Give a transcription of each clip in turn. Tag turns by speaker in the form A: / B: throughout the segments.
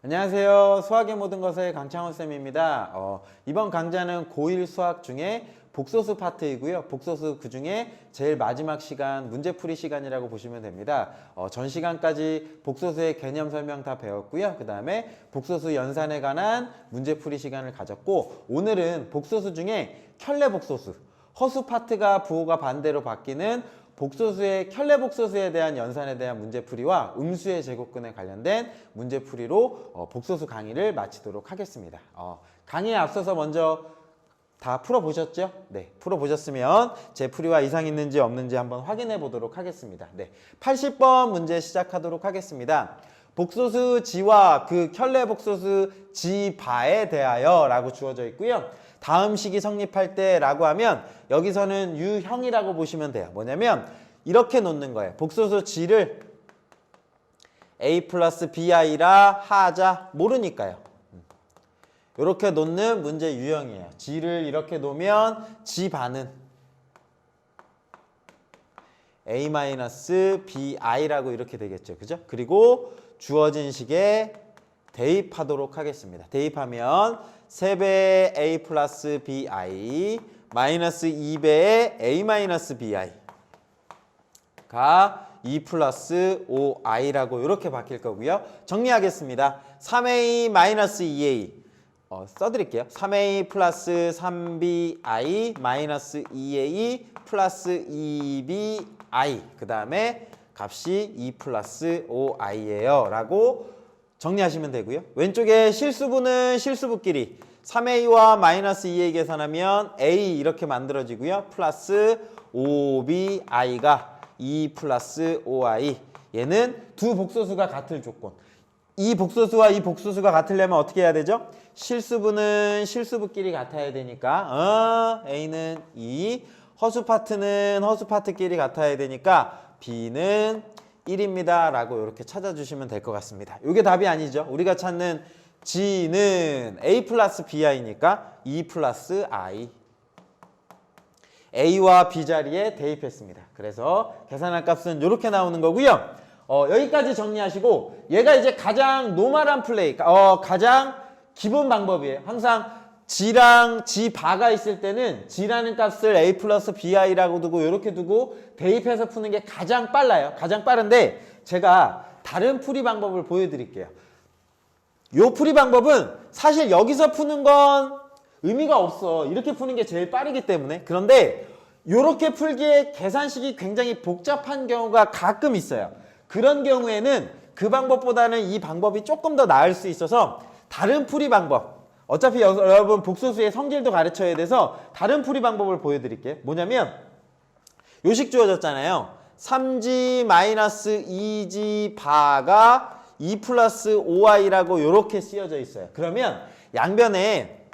A: 안녕하세요. 수학의 모든 것의 강창훈 쌤입니다. 이번 강좌는 고1 수학 중에 복소수 파트이고요. 복소수 그중에 제일 마지막 시간 문제풀이 시간이라고 보시면 됩니다. 전 시간까지 복소수의 개념 설명 다 배웠고요. 그 다음에 복소수 연산에 관한 문제풀이 시간을 가졌고, 오늘은 복소수 중에 켤레복소수, 허수 파트가 부호가 반대로 바뀌는 복소수의 켤레복소수에 대한 연산에 대한 문제풀이와 음수의 제곱근에 관련된 문제풀이로 복소수 강의를 마치도록 하겠습니다. 강의에 앞서서 먼저 다 풀어보셨죠? 네, 풀어보셨으면 제 풀이와 이상 있는지 없는지 한번 확인해 보도록 하겠습니다. 네, 80번 문제 시작하도록 하겠습니다. 복소수 지와 그 켤레복소수 지바에 대하여 라고 주어져 있고요. 다음 식이 성립할 때 라고 하면 여기서는 유형이라고 보시면 돼요. 뭐냐면 이렇게 놓는 거예요. 복소수 G를 A 플러스 BI라 하자 모르니까요. 이렇게 놓는 문제 유형이에요. G를 이렇게 놓으면 G반은 A 마이너스 BI라고 이렇게 되겠죠. 그죠? 그리고 주어진 식에 대입하도록 하겠습니다. 대입하면 3배의 A 플러스 BI 마이너스 2배의 A 마이너스 BI가 2 플러스 5I라고 이렇게 바뀔 거고요. 정리하겠습니다. 3A 마이너스 2A 써드릴게요. 3A 플러스 3BI 마이너스 2A 플러스 2BI 그 다음에 값이 2 플러스 5I예요 라고 정리하시면 되고요. 왼쪽에 실수분은 실수분끼리 3A와 마이너스 2A 계산하면 A 이렇게 만들어지고요. 플러스 5BI가 2 플러스 5I. 얘는 두 복소수가 같을 조건. 이 복소수와 이 복소수가 같으려면 어떻게 해야 되죠? 실수분은 실수분끼리 같아야 되니까 A는 2, 허수 파트는 허수 파트끼리 같아야 되니까 B는 1입니다 라고 이렇게 찾아주시면 될 것 같습니다. 이게 답이 아니죠. 우리가 찾는 G는 A 플러스 BI니까 2 플러스 I. A와 B 자리에 대입했습니다. 그래서 계산할 값은 이렇게 나오는 거고요. 여기까지 정리하시고, 얘가 이제 가장 노멀한 플레이, 가장 기본 방법이에요. 항상 G랑 G바가 있을 때는 G라는 값을 A 플러스 BI라고 두고 이렇게 두고 대입해서 푸는 게 가장 빨라요. 가장 빠른데 제가 다른 풀이 방법을 보여드릴게요. 이 풀이 방법은 사실 여기서 푸는 건 의미가 없어. 이렇게 푸는 게 제일 빠르기 때문에. 그런데 이렇게 풀기에 계산식이 굉장히 복잡한 경우가 가끔 있어요. 그런 경우에는 그 방법보다는 이 방법이 조금 더 나을 수 있어서 다른 풀이 방법, 어차피 여러분 복소수의 성질도 가르쳐야 돼서 다른 풀이 방법을 보여드릴게요. 뭐냐면 요식 주어졌잖아요. 3G 마이너스 2G 바가 2 플러스 5I라고 이렇게 쓰여져 있어요. 그러면 양변에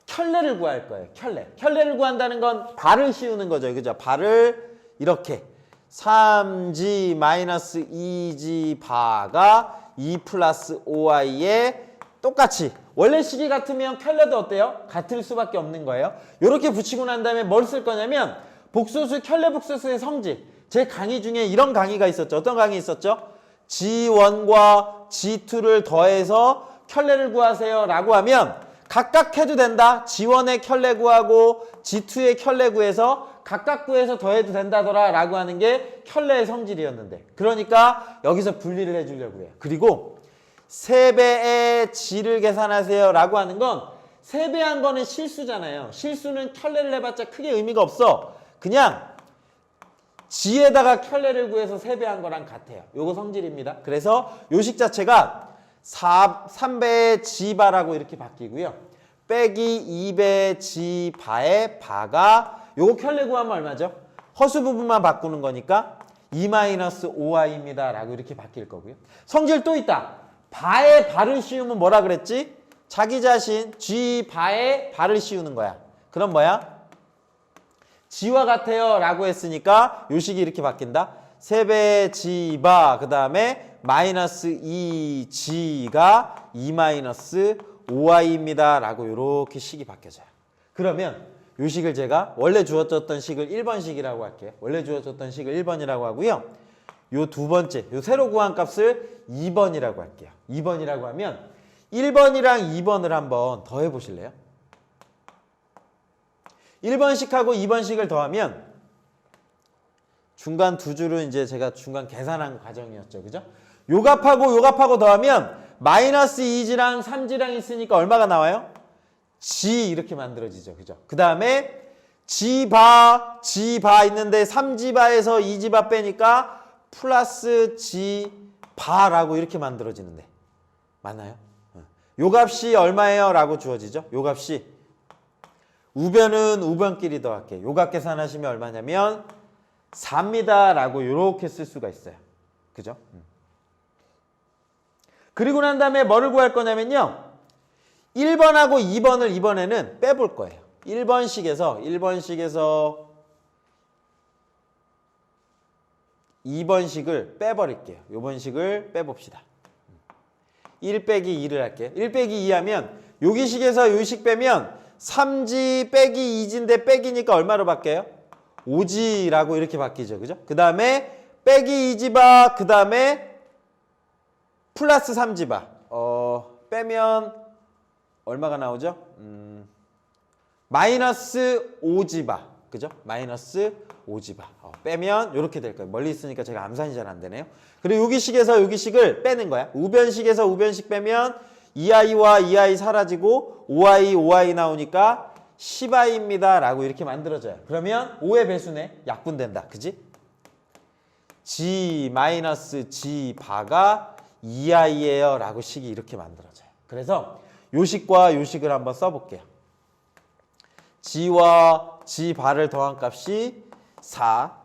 A: 켤레를 구할 거예요. 켤레를 구한다는 건 바를 씌우는 거죠. 그죠? 바를 이렇게 3G 마이너스 2G 바가 2 플러스 5I에 똑같이 원래 식이 같으면 켤레도 어때요? 같을 수밖에 없는 거예요. 이렇게 붙이고 난 다음에 뭘 쓸 거냐면 복소수 켤레 복소수의 성질. 제 강의 중에 이런 강의가 있었죠. 어떤 강의 있었죠? G1과 G2를 더해서 켤레를 구하세요 라고 하면 각각 해도 된다. G1의 켤레 구하고 G2의 켤레 구해서 각각 구해서 더해도 된다더라 라고 하는 게 켤레의 성질이었는데, 그러니까 여기서 분리를 해주려고 해요. 그리고 3배의 G를 계산하세요 라고 하는 건 3배한 거는 실수잖아요. 실수는 켤레를 해봤자 크게 의미가 없어. 그냥 G에다가 켤레를 구해서 3배한 거랑 같아요. 요거 성질입니다. 그래서 요식 자체가 3배의 G바라고 이렇게 바뀌고요. 빼기 2배의 G바의 바가 요거 켤레 구하면 얼마죠? 허수 부분만 바꾸는 거니까 2-5I입니다 라고 이렇게 바뀔 거고요. 성질 또 있다. 바에 바를 씌우면 뭐라 그랬지? 자기 자신 G바에 바를 씌우는 거야. 그럼 뭐야? G와 같아요 라고 했으니까 요식이 이렇게 바뀐다. 3배의 G바 그 다음에 마이너스 2G가 2-5I입니다 라고 이렇게 식이 바뀌어져요. 그러면 요 식을 제가 원래 주어졌던 식을 1번식이라고 할게요. 원래 주어졌던 식을 1번이라고 하고요. 요 두 번째, 요 새로 구한 값을 2번이라고 할게요. 2번이라고 하면 1번이랑 2번을 한번 더해 보실래요? 1번씩하고 2번씩을 더하면 중간 두 줄은 이제 제가 중간 계산한 과정이었죠. 그죠? 요 값하고 더하면 마이너스 2지랑 3지랑 있으니까 얼마가 나와요? G 이렇게 만들어지죠. 그죠? 그 다음에 G바 있는데 3G바에서 2G바 빼니까 플러스 G바라고 이렇게 만들어지는데 맞나요? 요 값이 얼마예요? 라고 주어지죠. 요 값이 우변은 우변끼리 더할게요. 요 값 계산하시면 얼마냐면 4입니다. 라고 이렇게 쓸 수가 있어요. 그죠? 그리고 난 다음에 뭐를 구할 거냐면요. 1번하고 2번을 이번에는 빼볼 거예요. 1번식에서 2번식을 빼버릴게요. 요번 식을 빼봅시다. 1 빼기 2를 할게요. 1 빼기 2 하면 여기 식에서 요 식 빼면 3G 빼기 2G인데 빼기니까 얼마로 바뀌어요? 5G라고 이렇게 바뀌죠. 그죠? 그 다음에 빼기 2G바 그 다음에 플러스 3G바 빼면 얼마가 나오죠? 마이너스 5G바 그죠? 마이너스 5G바 빼면 이렇게 될 거예요. 멀리 있으니까 제가 암산이 잘 안 되네요. 그리고 여기 식에서 여기 식을 빼는 거야. 우변식에서 우변식 빼면 2i와 2i 사라지고 5i 나오니까 10i입니다 라고 이렇게 만들어져요. 그러면 5의 배수네. 약분된다. 그지? G 마이너스 G 바가 2i예요 라고 식이 이렇게 만들어져요. 그래서 요 식과 요 식을 한번 써볼게요. G와 G 바를 더한 값이 4,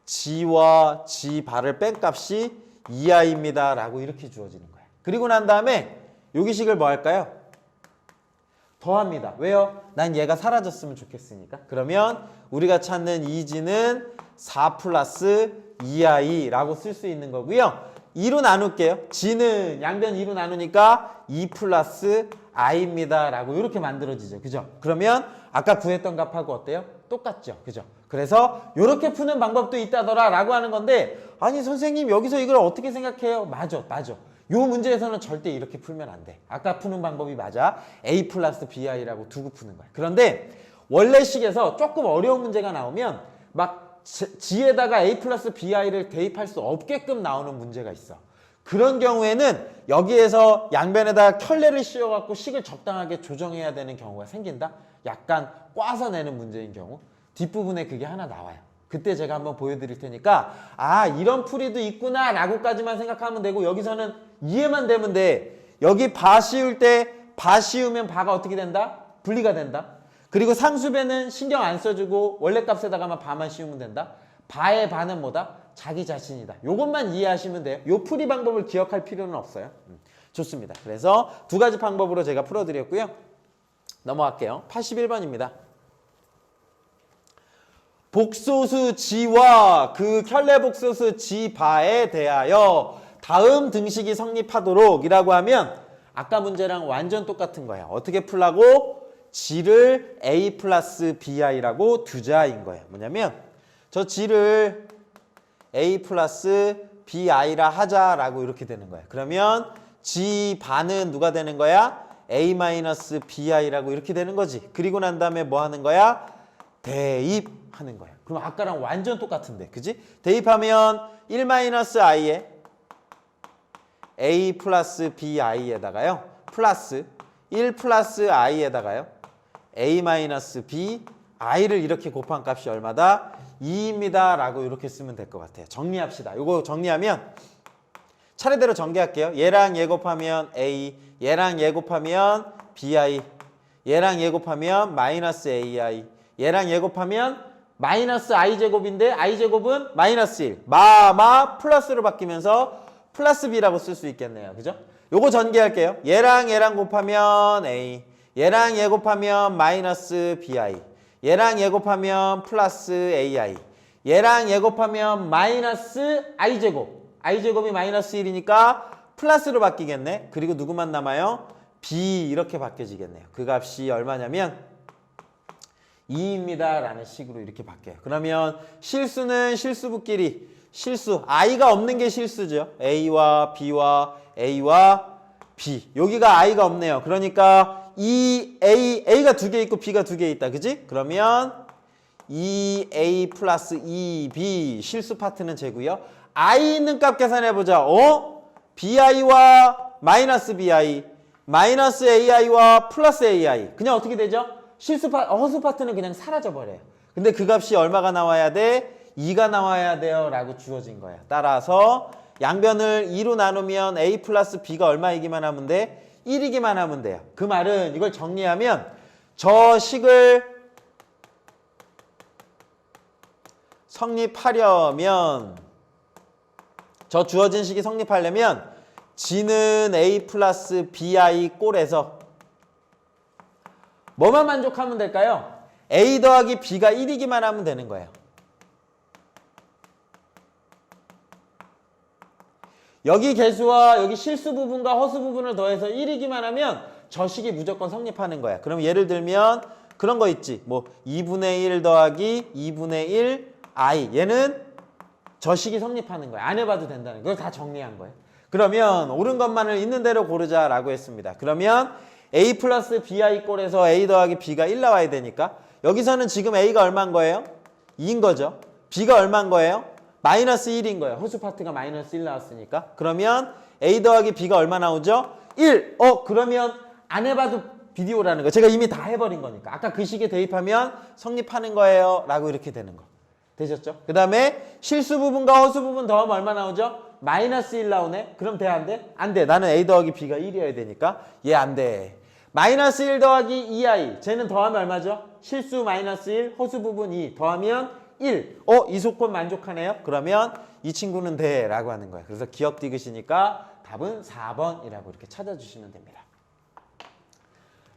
A: G와 G 바를 뺀 값이 2i입니다 라고 이렇게 주어지는 거예요. 그리고 난 다음에 여기 식을 뭐 할까요? 더합니다. 왜요? 난 얘가 사라졌으면 좋겠으니까. 그러면 우리가 찾는 2G는 4 플러스 2i라고 쓸 수 있는 거고요. 2로 나눌게요. G는 양변 2로 나누니까 2 플러스 i입니다 라고 이렇게 만들어지죠. 그죠? 그러면 아까 구했던 값하고 어때요? 똑같죠. 그죠? 그래서 이렇게 푸는 방법도 있다더라 라고 하는 건데 아니 선생님 여기서 이걸 어떻게 생각해요? 맞아. 요 문제에서는 절대 이렇게 풀면 안 돼. 아까 푸는 방법이 맞아. A 플러스 BI라고 두고 푸는 거야. 그런데 원래 식에서 조금 어려운 문제가 나오면 막 G에다가 A 플러스 BI를 대입할 수 없게끔 나오는 문제가 있어. 그런 경우에는 여기에서 양변에다 켤레를 씌워갖고 식을 적당하게 조정해야 되는 경우가 생긴다. 약간 꽈서 내는 문제인 경우. 뒷부분에 그게 하나 나와요. 그때 제가 한번 보여드릴 테니까 아 이런 풀이도 있구나 라고까지만 생각하면 되고 여기서는 이해만 되면 돼. 여기 바 씌울 때 바 씌우면 바가 어떻게 된다? 분리가 된다. 그리고 상수배는 신경 안 써주고 원래 값에다가만 바만 씌우면 된다. 바의 바는 뭐다? 자기 자신이다. 요것만 이해하시면 돼요. 요 풀이 방법을 기억할 필요는 없어요. 좋습니다. 그래서 두 가지 방법으로 제가 풀어드렸고요. 넘어갈게요. 81번입니다. 복소수 G와 그 켤레 복소수 G바에 대하여 다음 등식이 성립하도록 이라고 하면 아까 문제랑 완전 똑같은 거예요. 어떻게 풀라고? G를 A 플러스 BI라고 두자인 거예요. 뭐냐면 저 G를 A 플러스 BI라 하자라고 이렇게 되는 거예요. 그러면 G바는 누가 되는 거야? A 마이너스 BI라고 이렇게 되는 거지. 그리고 난 다음에 뭐 하는 거야? 대입하는 거예요. 그럼 아까랑 완전 똑같은데, 그지? 대입하면 1 마이너스 i에 A 플러스 BI에다가요. 플러스 1 플러스 i에다가요. A 마이너스 B i를 이렇게 곱한 값이 얼마다? 2입니다. 라고 이렇게 쓰면 될 것 같아요. 정리합시다. 이거 정리하면 차례대로 전개할게요. 얘랑 얘 곱하면 A, 얘랑 얘 곱하면 BI, 얘랑 얘 곱하면 마이너스 AI, 얘랑 얘 곱하면 마이너스 i제곱인데 i제곱은 마이너스 1, 플러스로 바뀌면서 플러스 b라고 쓸 수 있겠네요. 그죠? 요거 전개할게요. 얘랑 얘랑 곱하면 a, 얘랑 얘 곱하면 마이너스 bi, 얘랑 얘 곱하면 플러스 ai, 얘랑 얘 곱하면 마이너스 i제곱, i제곱이 마이너스 1이니까 플러스로 바뀌겠네. 그리고 누구만 남아요? b 이렇게 바뀌어지겠네요. 그 값이 얼마냐면 2입니다 라는 식으로 이렇게 바뀌어요. 그러면 실수는 실수부끼리 실수 i가 없는 게 실수죠. a와 b와 a와 b 여기가 i가 없네요. 그러니까 a가 두 개 있고 b가 두 개 있다. 그지? 그러면 2a 플러스 2b 실수 파트는 제고요. i 있는 값 계산해보자. bi와 마이너스 bi 마이너스 ai와 플러스 ai 그냥 어떻게 되죠? 허수 파트는 그냥 사라져버려요. 근데 그 값이 얼마가 나와야 돼? 2가 나와야 돼요 라고 주어진 거야. 따라서 양변을 2로 나누면 a 플러스 b가 얼마이기만 하면 돼? 1이기만 하면 돼요. 그 말은 이걸 정리하면 저 식을 성립하려면 저 주어진 식이 성립하려면 g는 a 플러스 bi 꼴에서 뭐만 만족하면 될까요? a 더하기 b가 1이기만 하면 되는 거예요. 여기 개수와 여기 실수 부분과 허수 부분을 더해서 1이기만 하면 저 식이 무조건 성립하는 거야. 그럼 예를 들면 그런 거 있지. 뭐 2분의 1 더하기 2분의 1 i 얘는 저 식이 성립하는 거야. 안 해봐도 된다는 거. 그걸 다 정리한 거예요. 그러면 옳은 것만을 있는 대로 고르자라고 했습니다. 그러면 a 플러스 bi 꼴에서 a 더하기 b가 1 나와야 되니까 여기서는 지금 a가 얼마인 거예요? 2인 거죠. b가 얼마인 거예요? 마이너스 1인 거예요. 허수 파트가 마이너스 1 나왔으니까. 그러면 a 더하기 b가 얼마 나오죠? 1! 그러면 안 해봐도 비디오라는 거. 제가 이미 다 해버린 거니까. 아까 그 식에 대입하면 성립하는 거예요. 라고 이렇게 되는 거. 되셨죠? 그 다음에 실수 부분과 허수 부분 더하면 얼마 나오죠? 마이너스 1 나오네? 그럼 돼? 안 돼? 안 돼. 나는 a 더하기 b가 1이어야 되니까 얘 안 돼. 마이너스 1 더하기 2i 쟤는 더하면 얼마죠? 실수 마이너스 1 허수 부분 2 더하면 1. 이 조건 만족하네요? 그러면 이 친구는 돼 라고 하는 거예요. 그래서 기억 디귿이니까 답은 4번이라고 이렇게 찾아주시면 됩니다.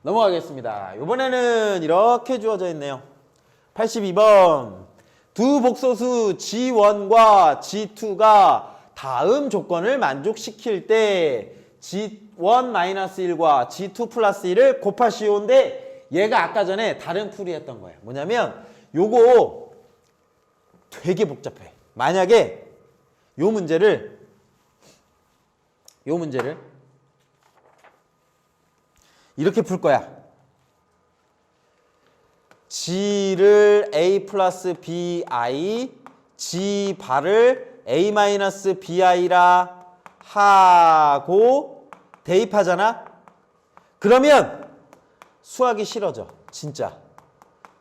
A: 넘어가겠습니다. 이번에는 이렇게 주어져 있네요. 82번 두 복소수 G1과 G2가 다음 조건을 만족시킬 때 G1-1과 G2 플러스 1을 곱하시오인데 얘가 아까 전에 다른 풀이 했던 거예요. 뭐냐면 요거 되게 복잡해. 만약에 요 문제를 이렇게 풀 거야. G를 A 플러스 BI, G 바를 A 마이너스 BI라 하고 대입하잖아? 그러면 수학이 싫어져. 진짜.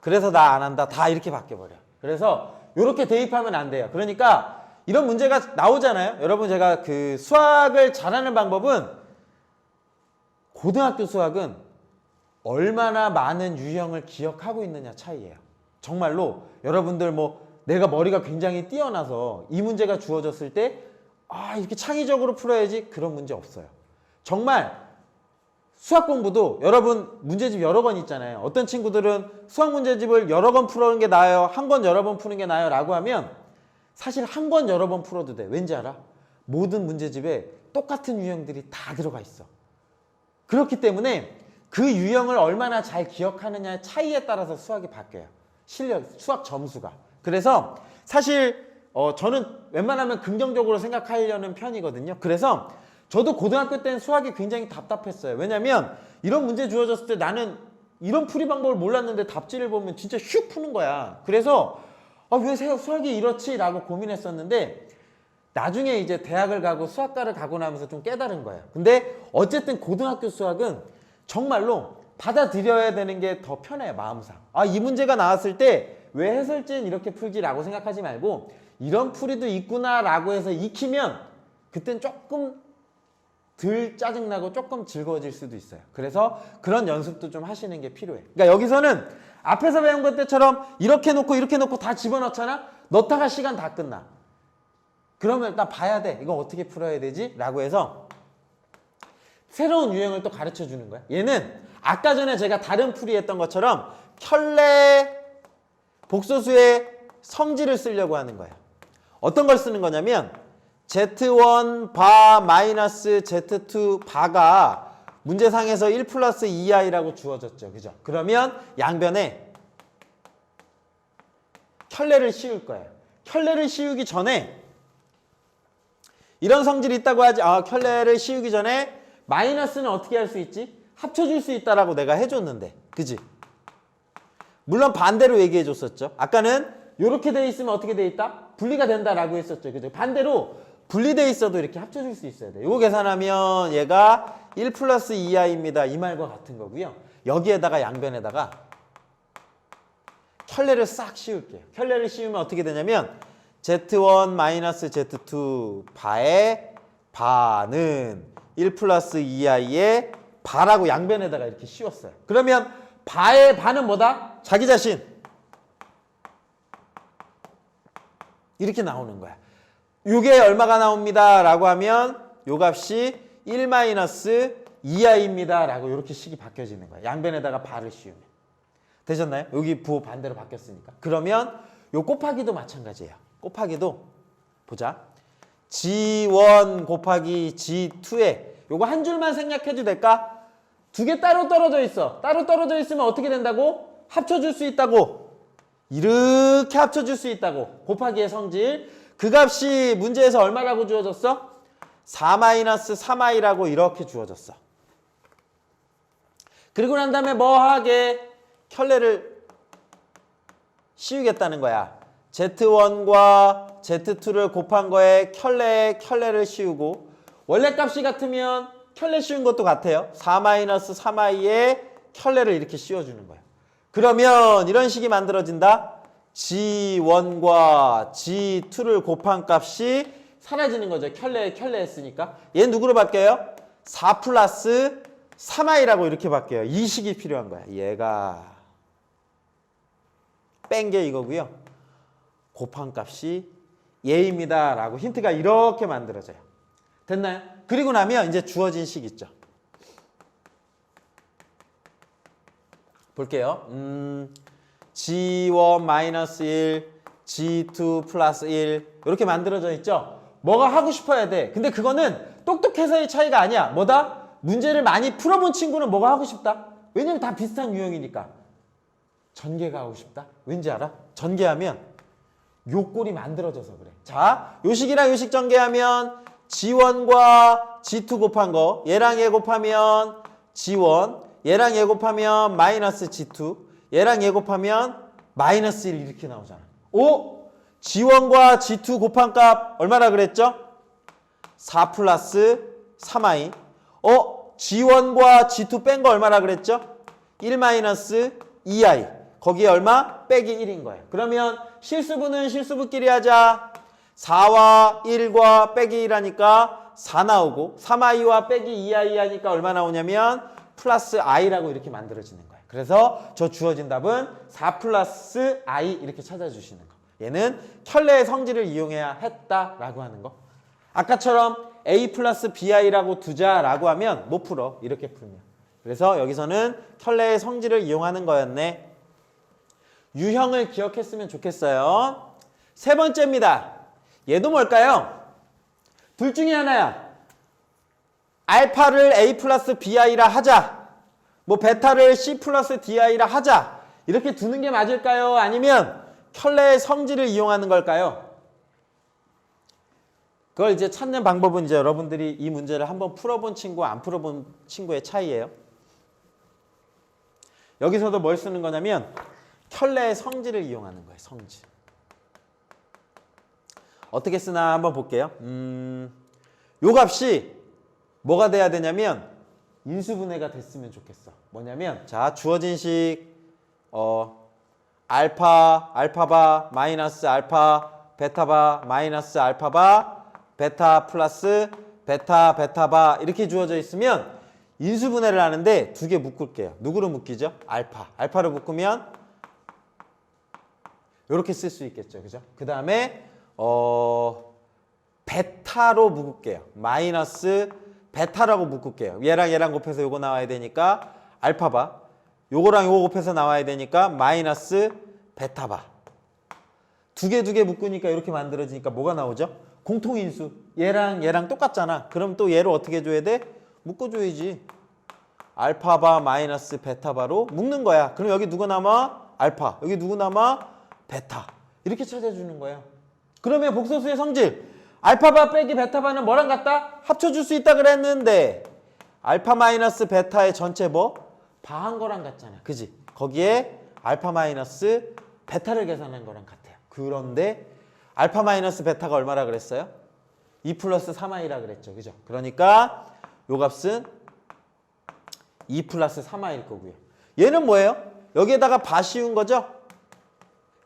A: 그래서 나 안 한다. 다 이렇게 바뀌어버려. 그래서 이렇게 대입하면 안 돼요. 그러니까 이런 문제가 나오잖아요. 여러분 제가 그 수학을 잘하는 방법은 고등학교 수학은 얼마나 많은 유형을 기억하고 있느냐 차이예요. 정말로 여러분들 뭐 내가 머리가 굉장히 뛰어나서 이 문제가 주어졌을 때 이렇게 창의적으로 풀어야지 그런 문제 없어요. 정말 수학 공부도 여러분 문제집 여러 권 있잖아요. 어떤 친구들은 수학 문제집을 여러 권 풀는 게 나아요? 한 권 여러 번 푸는 게 나아요? 라고 하면 사실 한 권 여러 번 풀어도 돼. 왠지 알아? 모든 문제집에 똑같은 유형들이 다 들어가 있어. 그렇기 때문에 그 유형을 얼마나 잘 기억하느냐의 차이에 따라서 수학이 바뀌어요. 수학 점수가. 그래서 사실 저는 웬만하면 긍정적으로 생각하려는 편이거든요. 그래서 저도 고등학교 때는 수학이 굉장히 답답했어요. 왜냐면 이런 문제 주어졌을 때 나는 이런 풀이 방법을 몰랐는데 답지를 보면 진짜 슉 푸는 거야. 그래서 왜 수학이 이렇지? 라고 고민했었는데 나중에 이제 대학을 가고 수학과를 가고 나면서 좀 깨달은 거예요. 근데 어쨌든 고등학교 수학은 정말로 받아들여야 되는 게 더 편해요. 마음상. 이 문제가 나왔을 때 왜 해설지는 이렇게 풀지라고 생각하지 말고 이런 풀이도 있구나라고 해서 익히면 그땐 조금 덜 짜증나고 조금 즐거워질 수도 있어요. 그래서 그런 연습도 좀 하시는 게 필요해. 그러니까 여기서는 앞에서 배운 것 때처럼 이렇게 놓고 다 집어넣잖아? 넣다가 시간 다 끝나. 그러면 일단 봐야 돼. 이거 어떻게 풀어야 되지? 라고 해서 새로운 유형을 또 가르쳐 주는 거야. 얘는 아까 전에 제가 다른 풀이 했던 것처럼 켤레 복소수의 성질을 쓰려고 하는 거예요. 어떤 걸 쓰는 거냐면 Z1 바 마이너스 Z2 바가 문제상에서 1 플러스 2i라고 주어졌죠. 그죠? 그러면 양변에 켤레를 씌울 거예요. 켤레를 씌우기 전에 이런 성질이 있다고 하지. 켤레를 씌우기 전에 마이너스는 어떻게 할 수 있지? 합쳐줄 수 있다라고 내가 해줬는데, 그지? 물론 반대로 얘기해 줬었죠. 아까는 이렇게 돼 있으면 어떻게 돼 있다? 분리가 된다라고 했었죠. 그죠? 반대로 분리돼 있어도 이렇게 합쳐줄 수 있어야 돼. 이거 계산하면 얘가 1 플러스 2i입니다. 이 말과 같은 거고요. 여기에다가 양변에다가 켤레를 싹 씌울게요. 켤레를 씌우면 어떻게 되냐면 z1 마이너스 z2 바의 바는 1 플러스 2i의 바라고 양변에다가 이렇게 씌웠어요. 그러면 바의 바는 뭐다? 자기 자신. 이렇게 나오는 거야. 요게 얼마가 나옵니다 라고 하면 요 값이 1 마이너스 2i입니다 라고 이렇게 식이 바뀌어지는 거야. 양변에다가 바를 씌우면. 되셨나요? 여기 부호 반대로 바뀌었으니까. 그러면 요 곱하기도 마찬가지예요. 곱하기도 보자. G1 곱하기 G2에 요거 한 줄만 생략해도 될까? 두 개 따로 떨어져 있어. 따로 떨어져 있으면 어떻게 된다고? 합쳐줄 수 있다고. 이렇게 합쳐줄 수 있다고. 곱하기의 성질. 그 값이 문제에서 얼마라고 주어졌어? 4 마이너스 3i라고 이렇게 주어졌어. 그리고 난 다음에 뭐 하게? 켤레를 씌우겠다는 거야. Z1과 Z2를 곱한 거에 켤레를 씌우고 원래 값이 같으면 켤레 씌운 것도 같아요. 4 마이너스 3i에 켤레를 이렇게 씌워주는 거예요. 그러면 이런 식이 만들어진다. G1과 G2를 곱한 값이 사라지는 거죠. 켤레 했으니까. 얘 누구로 바뀌어요? 4 플러스 3i라고 이렇게 바뀌어요. 이 식이 필요한 거야. 얘가 뺀 게 이거고요. 곱한 값이 얘입니다 라고 힌트가 이렇게 만들어져요. 됐나요? 그리고 나면 이제 주어진 식 있죠. 볼게요. G1 마이너스 1, G2 플러스 1 이렇게 만들어져 있죠. 뭐가 하고 싶어야 돼. 근데 그거는 똑똑해서의 차이가 아니야. 뭐다? 문제를 많이 풀어본 친구는 뭐가 하고 싶다? 왜냐면 다 비슷한 유형이니까. 전개가 하고 싶다? 왠지 알아? 전개하면 요 꼴이 만들어져서 그래. 자, 요 식이랑 요 식 전개하면 G1과 G2 곱한 거 얘랑 얘 곱하면 G1 얘랑 얘 곱하면 마이너스 G2 얘랑 얘 곱하면 마이너스 1 이렇게 나오잖아. 오? G1과 G2 곱한 값 얼마나 그랬죠? 4 플러스 3i. G1과 G2 뺀 거 얼마나 그랬죠? 1 마이너스 2i. 거기에 얼마? 빼기 1인 거예요. 그러면 실수분은 실수분끼리 하자. 4와 1과 빼기 1 하니까 4 나오고 3i와 빼기 2i 하니까 얼마 나오냐면 플러스 i라고 이렇게 만들어지는 거예요. 그래서 저 주어진 답은 4 플러스 i 이렇게 찾아주시는 거. 얘는 켤레의 성질을 이용해야 했다라고 하는 거. 아까처럼 a 플러스 bi라고 두자라고 하면 못 풀어. 이렇게 풀면. 그래서 여기서는 켤레의 성질을 이용하는 거였네. 유형을 기억했으면 좋겠어요. 세 번째입니다. 얘도 뭘까요? 둘 중에 하나야. 알파를 a 플러스 bi라 하자. 뭐 베타를 c 플러스 di라 하자. 이렇게 두는 게 맞을까요? 아니면 켤레의 성질을 이용하는 걸까요? 그걸 이제 찾는 방법은 이제 여러분들이 이 문제를 한번 풀어본 친구와 안 풀어본 친구의 차이예요. 여기서도 뭘 쓰는 거냐면 켤레의 성질을 이용하는 거예요. 성질. 어떻게 쓰나 한번 볼게요. 요 값이 뭐가 돼야 되냐면 인수분해가 됐으면 좋겠어. 뭐냐면 자 주어진 식 알파바 마이너스 알파 베타바 마이너스 알파바 베타 플러스 베타바 이렇게 주어져 있으면 인수분해를 하는데 두 개 묶을게요. 누구로 묶이죠? 알파로 묶으면 이렇게 쓸 수 있겠죠. 그죠? 그 다음에 베타로 묶을게요. 마이너스 베타라고 묶을게요. 얘랑 얘랑 곱해서 요거 나와야 되니까 알파바. 요거랑 요거 곱해서 나와야 되니까 마이너스 베타바. 두 개 묶으니까 이렇게 만들어지니까 뭐가 나오죠? 공통인수. 얘랑 얘랑 똑같잖아. 그럼 또 얘를 어떻게 줘야 돼? 묶어줘야지. 알파바 마이너스 베타바로 묶는 거야. 그럼 여기 누구 남아? 알파. 여기 누구 남아? 베타. 이렇게 찾아주는 거예요. 그러면 복소수의 성질 알파바 빼기 베타바는 뭐랑 같다? 합쳐줄 수 있다 그랬는데 알파 마이너스 베타의 전체 뭐? 바한 거랑 같잖아. 그지? 거기에 알파 마이너스 베타를 계산한 거랑 같아요. 그런데 알파 마이너스 베타가 얼마라 그랬어요? 2 플러스 3i라 그랬죠. 그죠? 그러니까 요 값은 2 플러스 3i일 거고요. 얘는 뭐예요? 여기에다가 바 씌운 거죠?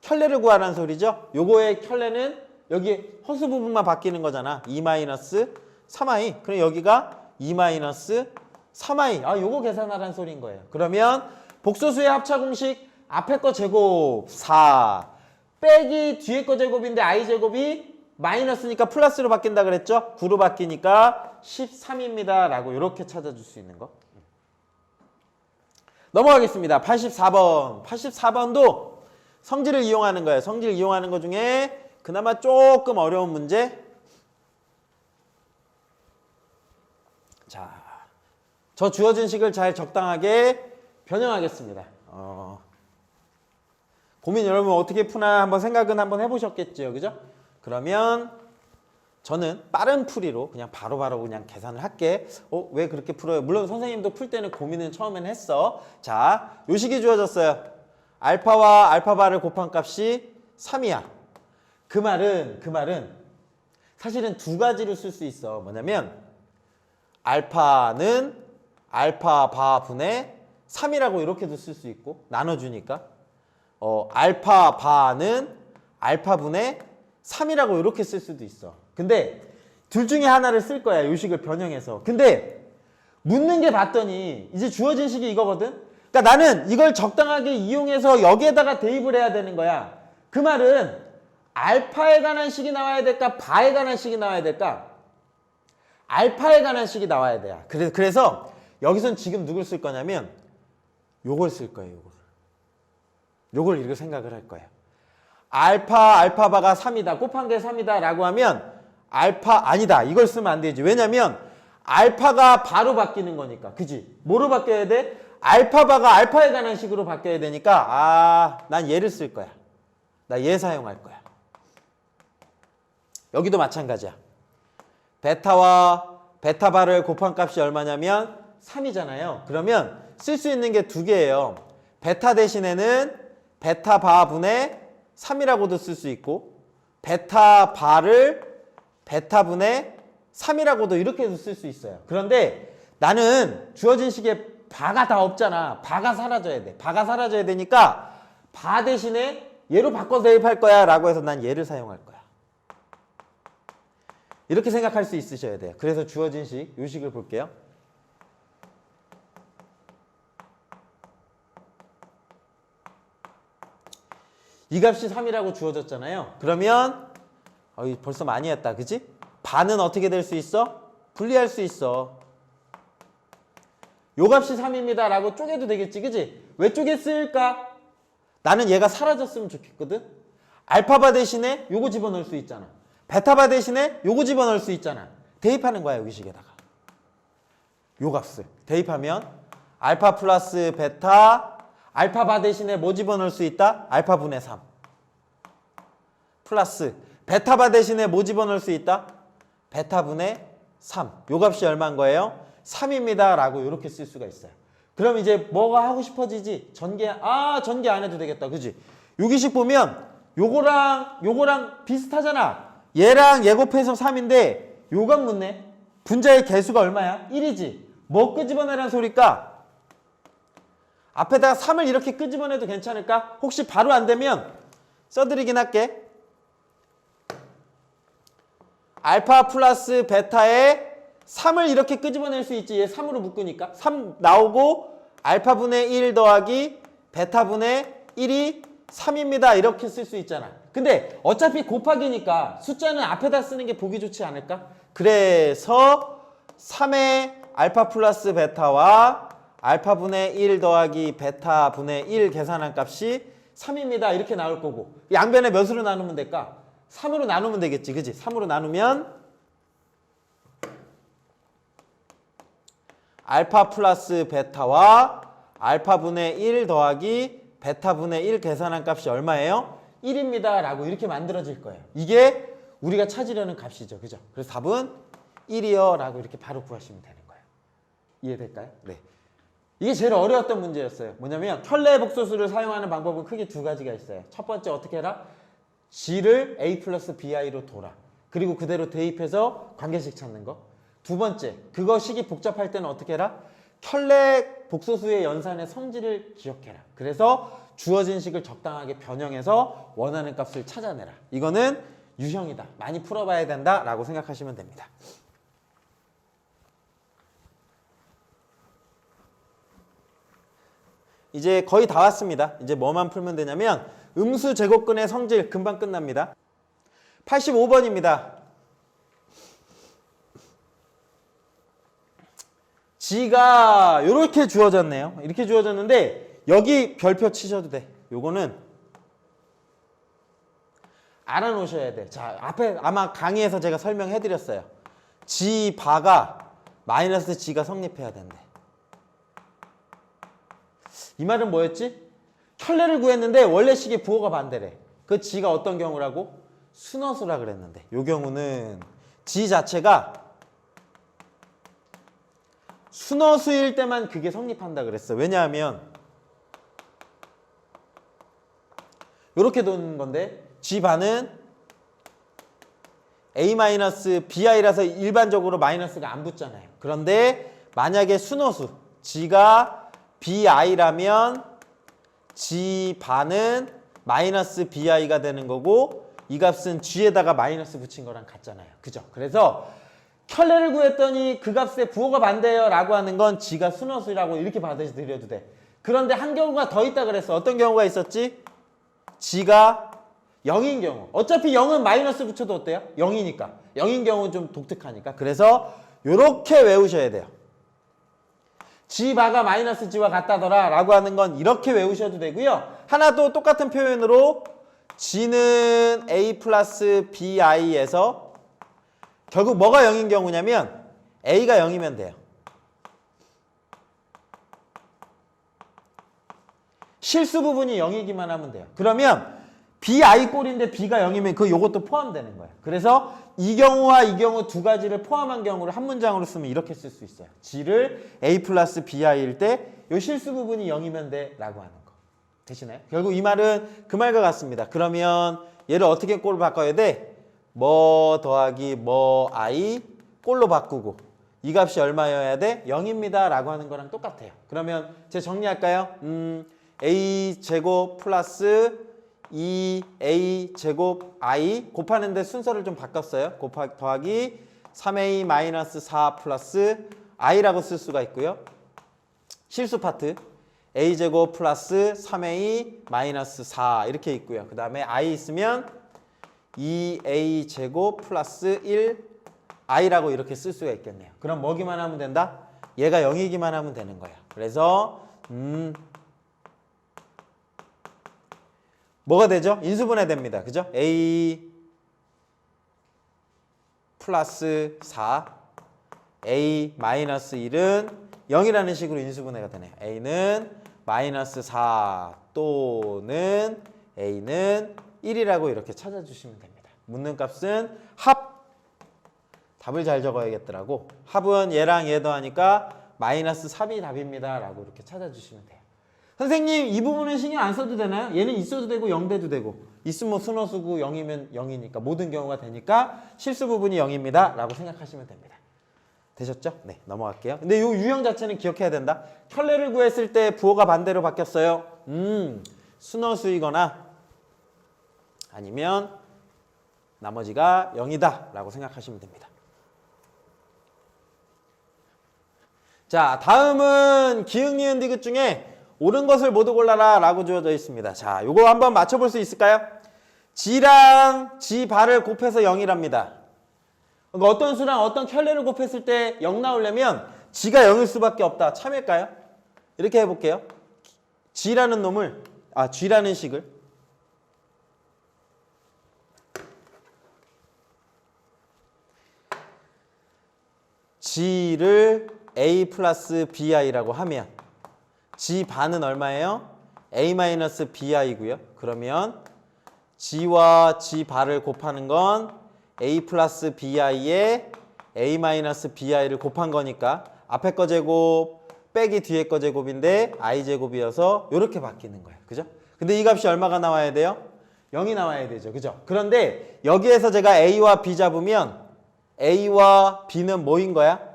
A: 켤레를 구하라는 소리죠? 요거의 켤레는 여기 허수 부분만 바뀌는 거잖아. 2 마이너스 3i. 그럼 여기가 2 마이너스 3i. 아, 요거 계산하라는 소리인 거예요. 그러면 복소수의 합차 공식 앞에 거 제곱 4 빼기 뒤에 거 제곱인데 i 제곱이 마이너스니까 플러스로 바뀐다 그랬죠? 9로 바뀌니까 13입니다. 라고 이렇게 찾아줄 수 있는 거. 넘어가겠습니다. 84번. 84번도 성질을 이용하는 거예요. 성질 이용하는 것 중에 그나마 조금 어려운 문제. 자, 저 주어진 식을 잘 적당하게 변형하겠습니다. 고민 여러분 어떻게 푸나 한번 생각은 한번 해보셨겠죠, 그죠? 그러면 저는 빠른 풀이로 그냥 바로바로 그냥 계산을 할게. 왜 그렇게 풀어요? 물론 선생님도 풀 때는 고민은 처음에는 했어. 자, 요 식이 주어졌어요. 알파와 알파바를 곱한 값이 3이야. 그 말은 사실은 두 가지로 쓸 수 있어. 뭐냐면 알파는 알파바 분의 3이라고 이렇게도 쓸 수 있고 나눠주니까 알파바는 알파분의 3이라고 이렇게 쓸 수도 있어. 근데 둘 중에 하나를 쓸 거야. 요 식을 변형해서. 근데 묻는 게 봤더니 이제 주어진 식이 이거거든. 그러니까 나는 이걸 적당하게 이용해서 여기에다가 대입을 해야 되는 거야. 그 말은 알파에 관한 식이 나와야 될까? 바에 관한 식이 나와야 될까? 알파에 관한 식이 나와야 돼요. 그래서 여기선 지금 누굴 쓸 거냐면 요걸 쓸 거예요. 요걸 이렇게 생각을 할 거예요. 알파바가 3이다. 곱한 게 3이다 라고 하면 알파 아니다. 이걸 쓰면 안 되지. 왜냐면 알파가 바로 바뀌는 거니까. 그지? 뭐로 바뀌어야 돼? 알파바가 알파에 관한 식으로 바뀌어야 되니까 난 얘를 쓸 거야. 나 얘 사용할 거야. 여기도 마찬가지야. 베타와 베타바를 곱한 값이 얼마냐면 3이잖아요. 그러면 쓸 수 있는 게 두 개예요. 베타 대신에는 베타바분의 3이라고도 쓸 수 있고 베타바를 베타분의 3이라고도 이렇게도 쓸 수 있어요. 그런데 나는 주어진 식에 바가 다 없잖아. 바가 사라져야 돼. 바가 사라져야 되니까 바 대신에 얘로 바꿔서 대입할 거야 라고 해서 난 얘를 사용할 거야. 이렇게 생각할 수 있으셔야 돼요. 그래서 주어진 식, 요 식을 볼게요. 이 값이 3이라고 주어졌잖아요. 그러면 벌써 많이 했다. 그지? 바는 어떻게 될 수 있어? 분리할 수 있어. 요 값이 3입니다 라고 쪼개도 되겠지. 그지? 왜 쪼갰을까? 나는 얘가 사라졌으면 좋겠거든. 알파바 대신에 요거 집어넣을 수 있잖아. 베타바 대신에 요거 집어넣을 수 있잖아. 대입하는 거야. 여기 식에다가 요 값을 대입하면 알파 플러스 베타 알파바 대신에 뭐 집어넣을 수 있다? 알파분의 3 플러스 베타바 대신에 뭐 집어넣을 수 있다? 베타분의 3. 요 값이 얼마인 거예요? 3입니다 라고 이렇게 쓸 수가 있어요. 그럼 이제 뭐가 하고 싶어지지? 전개 안 해도 되겠다. 그지? 여기식 보면 요거랑 비슷하잖아. 얘랑 얘 곱해서 3인데 요건 묻네. 분자의 개수가 얼마야? 1이지. 뭐 끄집어내라는 소리일까? 앞에다가 3을 이렇게 끄집어내도 괜찮을까? 혹시 바로 안 되면 써드리긴 할게. 알파 플러스 베타에 3을 이렇게 끄집어낼 수 있지. 얘 3으로 묶으니까. 3 나오고 알파분의 1 더하기 베타분의 1이 3입니다. 이렇게 쓸 수 있잖아. 근데 어차피 곱하기니까 숫자는 앞에다 쓰는 게 보기 좋지 않을까? 그래서 3의 알파 플러스 베타와 알파분의 1 더하기 베타분의 1 계산한 값이 3입니다. 이렇게 나올 거고 양변에 몇으로 나누면 될까? 3으로 나누면 되겠지. 그지? 3으로 나누면 알파 플러스 베타와 알파분의 1 더하기 베타분의 1 계산한 값이 얼마예요? 1입니다 라고 이렇게 만들어질 거예요. 이게 우리가 찾으려는 값이죠. 그죠? 그래서 답은 1이요 라고 이렇게 바로 구하시면 되는 거예요. 이해될까요? 네. 이게 제일 어려웠던 문제였어요. 뭐냐면 켤레 복소수를 사용하는 방법은 크게 두 가지가 있어요. 첫 번째 어떻게 해라? g를 a 플러스 bi로 둬라. 그리고 그대로 대입해서 관계식 찾는 거. 두 번째, 그거 식이 복잡할 때는 어떻게 해라? 켤레 복소수의 연산의 성질을 기억해라. 그래서 주어진 식을 적당하게 변형해서 원하는 값을 찾아내라. 이거는 유형이다. 많이 풀어봐야 된다 라고 생각하시면 됩니다. 이제 거의 다 왔습니다. 이제 뭐만 풀면 되냐면 음수 제곱근의 성질 금방 끝납니다. 85번입니다. g가 이렇게 주어졌네요. 이렇게 주어졌는데 여기 별표 치셔도 돼. 요거는 알아놓으셔야 돼. 자, 앞에 아마 강의에서 제가 설명해드렸어요. g 바가 마이너스 g가 성립해야 된대. 이 말은 뭐였지? 켤레를 구했는데 원래 식의 부호가 반대래. 그 g가 어떤 경우라고? 순허수라 그랬는데 이 경우는 g 자체가 순허수일 때만 그게 성립한다 그랬어. 왜냐하면 이렇게 도는 건데 g 반은 a-bi라서 일반적으로 마이너스가 안 붙잖아요. 그런데 만약에 순허수 g가 bi라면 g 반은 마이너스 bi가 되는 거고 이 값은 g에다가 마이너스 붙인 거랑 같잖아요. 그죠? 그래서 켤레를 구했더니 그 값에 부호가 반대예요 라고 하는 건 g가 순허수라고 이렇게 받아들여도 돼. 그런데 한 경우가 더 있다 그랬어. 어떤 경우가 있었지? g가 0인 경우. 어차피 0은 마이너스 붙여도 어때요? 0이니까. 0인 경우는 좀 독특하니까. 그래서 이렇게 외우셔야 돼요. g 바가 마이너스 g와 같다더라 라고 하는 건 이렇게 외우셔도 되고요. 하나 더 똑같은 표현으로 g는 a 플러스 bi에서 결국 뭐가 0인 경우냐면 a가 0이면 돼요. 실수 부분이 0이기만 하면 돼요. 그러면 bi 꼴인데 b가 0이면 그 요것도 포함되는 거예요. 그래서 이 경우와 이 경우 두 가지를 포함한 경우를 한 문장으로 쓰면 이렇게 쓸 수 있어요. g를 a 플러스 bi일 때 요 실수 부분이 0이면 돼 라고 하는 거. 되시나요? 결국 이 말은 그 말과 같습니다. 그러면 얘를 어떻게 꼴로 바꿔야 돼? 뭐 더하기 뭐 i 꼴로 바꾸고 이 값이 얼마여야 돼? 0입니다 라고 하는 거랑 똑같아요. 그러면 제가 정리할까요? a 제곱 플러스 2a 제곱 i 곱하는데 순서를 좀 바꿨어요. 더하기 3a 마이너스 4 플러스 i라고 쓸 수가 있고요. 실수 파트 a 제곱 플러스 3a 마이너스 4 이렇게 있고요. 그 다음에 i 있으면 2a 제곱 플러스 1 i라고 이렇게 쓸 수가 있겠네요. 그럼 뭐기만 하면 된다? 얘가 0이기만 하면 되는 거예요. 그래서 뭐가 되죠? 인수분해 됩니다. 그죠? a 플러스 4 a 마이너스 1은 0이라는 식으로 인수분해가 되네요. a는 마이너스 4 또는 a는 1이라고 이렇게 찾아주시면 됩니다. 묻는 값은 합. 답을 잘 적어야겠더라고. 합은 얘랑 얘 더하니까 마이너스 3이 답입니다 라고 이렇게 찾아주시면 돼요. 선생님 이 부분은 신경 안 써도 되나요? 얘는 있어도 되고 0돼도 되고 있으면 순허수고 0이면 0이니까 모든 경우가 되니까 실수 부분이 0입니다 라고 생각하시면 됩니다. 되셨죠? 네, 넘어갈게요. 근데 이 유형 자체는 기억해야 된다. 켤레를 구했을 때 부호가 반대로 바뀌었어요. 순허수이거나 아니면 나머지가 0이다 라고 생각하시면 됩니다. 자, 다음은 기역, 니은, 디귿 중에 옳은 것을 모두 골라라 라고 주어져 있습니다. 자, 요거 한번 맞춰볼 수 있을까요? g랑 g 바를 곱해서 0이랍니다. 그러니까 어떤 수랑 어떤 켤레를 곱했을 때 0 나오려면 g가 0일 수밖에 없다. 참일까요? 이렇게 해볼게요. g라는 식을 g를 a 플러스 bi라고 하면 g 반은 얼마예요? a 마이너스 bi고요. 그러면 g와 g 바를 곱하는 건 a 플러스 bi에 a 마이너스 bi를 곱한 거니까 앞에 거 제곱 빼기 뒤에 거 제곱인데 i 제곱이어서 이렇게 바뀌는 거예요. 그죠? 근데 이 값이 얼마가 나와야 돼요? 0이 나와야 되죠. 그죠? 그런데 여기에서 제가 a와 b 잡으면 a와 b는 뭐인 거야?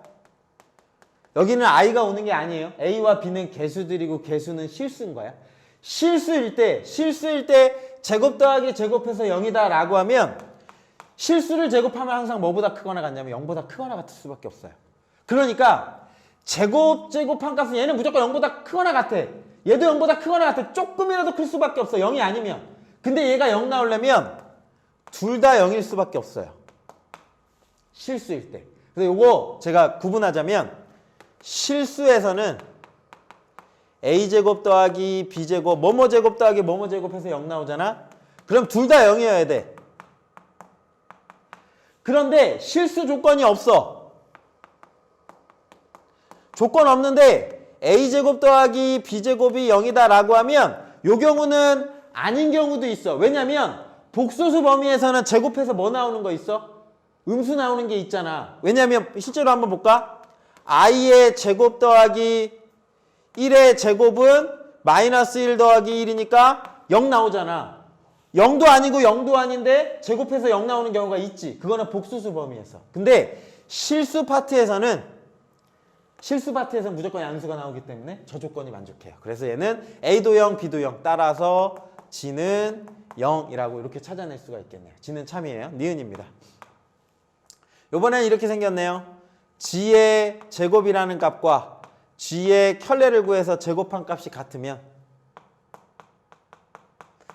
A: 여기는 i가 오는 게 아니에요. a와 b는 개수들이고 개수는 실수인 거야. 실수일 때 제곱 더하기 제곱해서 0이다 라고 하면 실수를 제곱하면 항상 뭐보다 크거나 같냐면 0보다 크거나 같을 수밖에 없어요. 그러니까 제곱한 값은 얘는 무조건 0보다 크거나 같아. 얘도 0보다 크거나 같아. 조금이라도 클 수밖에 없어. 0이 아니면. 근데 얘가 0 나오려면 둘 다 0일 수밖에 없어요. 실수일 때. 그래서 요거 제가 구분하자면 실수에서는 a제곱 더하기 b제곱 뭐뭐제곱 더하기 뭐뭐제곱 해서 0 나오잖아. 그럼 둘 다 0이어야 돼. 그런데 실수 조건이 없어. 조건 없는데 a제곱 더하기 b제곱이 0이다 라고 하면 요 경우는 아닌 경우도 있어. 왜냐면 복소수 범위에서는 제곱해서 뭐 나오는 거 있어? 음수 나오는 게 있잖아. 왜냐면 실제로 한번 볼까? i의 제곱 더하기 1의 제곱은 마이너스 1 더하기 1이니까 0 나오잖아. 0도 아니고 0도 아닌데 제곱해서 0 나오는 경우가 있지. 그거는 복수수 범위에서. 근데 실수 파트에서는 무조건 양수가 나오기 때문에 저 조건이 만족해요. 그래서 얘는 a도 0, b도 0 따라서 g는 0이라고 이렇게 찾아낼 수가 있겠네요. g는 참이에요. 니은입니다. 요번엔 이렇게 생겼네요. g의 제곱이라는 값과 g의 켤레를 구해서 제곱한 값이 같으면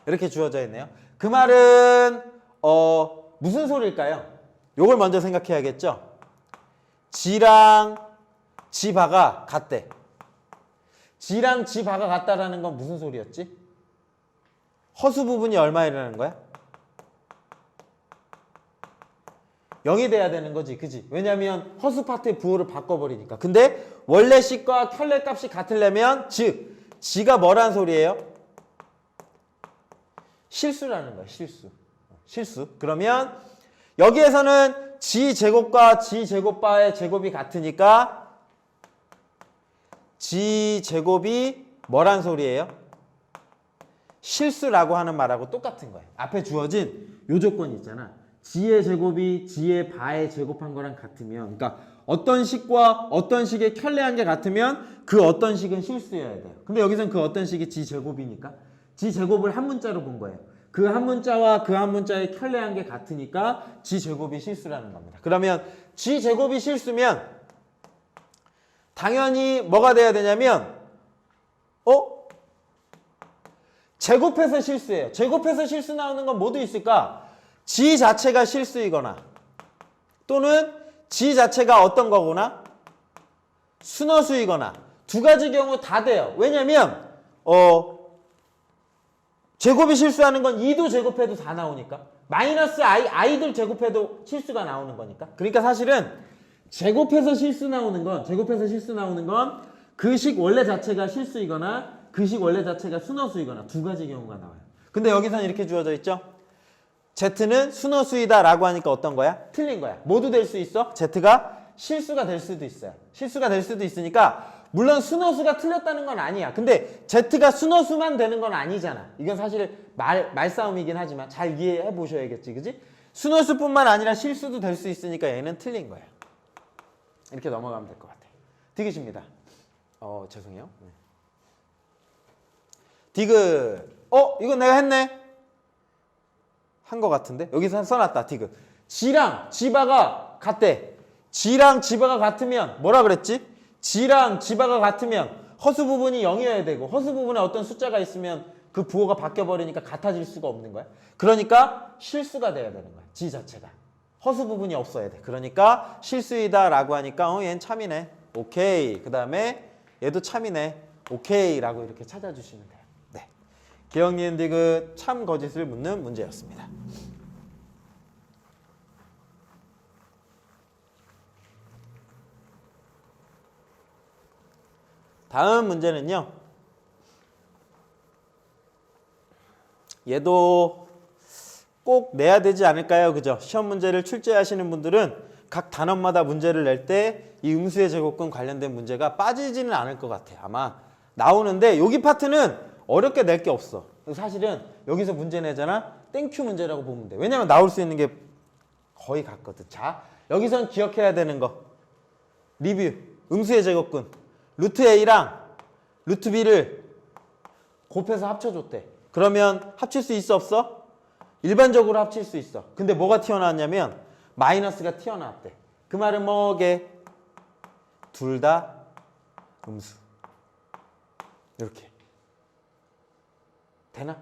A: 이렇게 주어져 있네요. 그 말은 무슨 소리일까요? 요걸 먼저 생각해야겠죠. g랑 g바가 같대. g랑 g바가 같다라는 건 무슨 소리였지? 허수 부분이 얼마이라는 거야? 0이 돼야 되는 거지. 그지? 왜냐면 허수 파트의 부호를 바꿔버리니까. 근데 원래 식과 켤레 값이 같으려면 즉 g가 뭐란 소리예요? 실수라는 거야. 실수. 그러면 여기에서는 g 제곱과 g 제곱바의 제곱이 같으니까 g 제곱이 뭐란 소리예요? 실수라고 하는 말하고 똑같은 거예요. 앞에 주어진 요 조건이 있잖아. g의 제곱이 g의 바의 제곱한 거랑 같으면, 그러니까 어떤 식과 어떤 식의 켤레한 게 같으면 그 어떤 식은 실수여야 돼요. 근데 여기서는 그 어떤 식이 g 제곱이니까 g 제곱을 한 문자로 본 거예요. 그 한 문자와 그 한 문자의 켤레한 게 같으니까 g 제곱이 실수라는 겁니다. 그러면 g 제곱이 실수면 당연히 뭐가 돼야 되냐면 제곱해서 실수예요. 제곱해서 실수 나오는 건 뭐도 있을까? g 자체가 실수이거나 또는 g 자체가 어떤 거거나 순허수이거나 두 가지 경우 다 돼요. 왜냐면 제곱이 실수하는 건 2도 제곱해도 다 나오니까 마이너스 i들 제곱해도 실수가 나오는 거니까. 그러니까 사실은 제곱해서 실수 나오는 건 그 식 원래 자체가 실수이거나 그 식 원래 자체가 순허수이거나 두 가지 경우가 나와요. 근데 여기서는 이렇게 주어져 있죠. Z는 순허수이다 라고 하니까 어떤 거야? 틀린 거야. 모두 될 수 있어? Z가 실수가 될 수도 있어요. 실수가 될 수도 있으니까 물론 순허수가 틀렸다는 건 아니야. 근데 Z가 순허수만 되는 건 아니잖아. 이건 사실 말싸움이긴 하지만 잘 이해해 보셔야겠지. 그지? 순허수뿐만 아니라 실수도 될 수 있으니까 얘는 틀린 거예요. 이렇게 넘어가면 될 것 같아요. 디귿입니다. 죄송해요. 디귿. 이건 내가 했네. 한 거 같은데? 여기서 써놨다. 디귿. g랑 g바가 같대. g랑 g바가 같으면 뭐라 그랬지? g랑 g바가 같으면 허수 부분이 0이어야 되고 허수 부분에 어떤 숫자가 있으면 그 부호가 바뀌어버리니까 같아질 수가 없는 거야. 그러니까 실수가 돼야 되는 거야. g 자체가. 허수 부분이 없어야 돼. 그러니까 실수이다 라고 하니까 얘는 참이네. 오케이. 그 다음에 얘도 참이네. 오케이 라고 이렇게 찾아주시면 돼요. 네. 기억, 니은, 디귿 참 거짓을 묻는 문제였습니다. 다음 문제는요. 얘도 꼭 내야 되지 않을까요? 그죠? 시험 문제를 출제하시는 분들은 각 단원마다 문제를 낼 때 이 음수의 제곱근 관련된 문제가 빠지지는 않을 것 같아요. 아마 나오는데 여기 파트는 어렵게 낼 게 없어. 사실은 여기서 문제 내잖아? 땡큐 문제라고 보면 돼. 왜냐면 나올 수 있는 게 거의 같거든. 자, 여기선 기억해야 되는 거. 리뷰. 음수의 제곱근. 루트 A랑 루트 B를 곱해서 합쳐줬대. 그러면 합칠 수 있어 없어? 일반적으로 합칠 수 있어. 근데 뭐가 튀어나왔냐면 마이너스가 튀어나왔대. 그 말은 뭐게? 둘 다 음수. 이렇게. 되나?